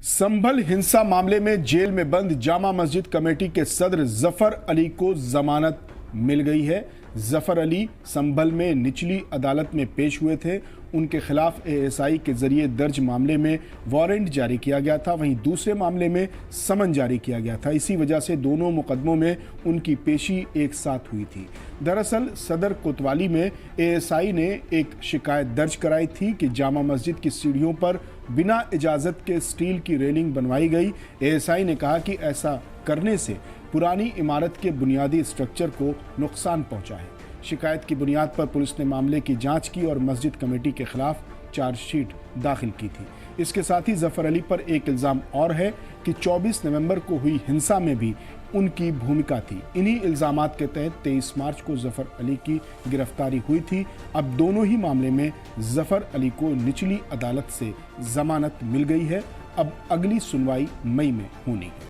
संभल हिंसा मामले में जेल में बंद जामा मस्जिद कमेटी के सदर जफर अली को जमानत मिल गई है। जफर अली संभल में निचली अदालत में पेश हुए थे। उनके खिलाफ एएसआई के जरिए दर्ज मामले में वारंट जारी किया गया था, वहीं दूसरे मामले में समन जारी किया गया था। इसी वजह से दोनों मुकदमों में उनकी पेशी एक साथ हुई थी। दरअसल सदर कोतवाली में एएसआई ने एक शिकायत दर्ज कराई थी कि जामा मस्जिद की सीढ़ियों पर बिना इजाज़त के स्टील की रेलिंग बनवाई गई। एएसआई ने कहा कि ऐसा करने से पुरानी इमारत के बुनियादी स्ट्रक्चर को नुकसान पहुंचा है। शिकायत की बुनियाद पर पुलिस ने मामले की जांच की और मस्जिद कमेटी के खिलाफ चार्जशीट दाखिल की थी। इसके साथ ही जफर अली पर एक इल्ज़ाम और है कि 24 नवंबर को हुई हिंसा में भी उनकी भूमिका थी। इन्हीं इल्ज़ामात के तहत 23 मार्च को जफर अली की गिरफ्तारी हुई थी। अब दोनों ही मामले में जफर अली को निचली अदालत से जमानत मिल गई है। अब अगली सुनवाई मई में होनी है।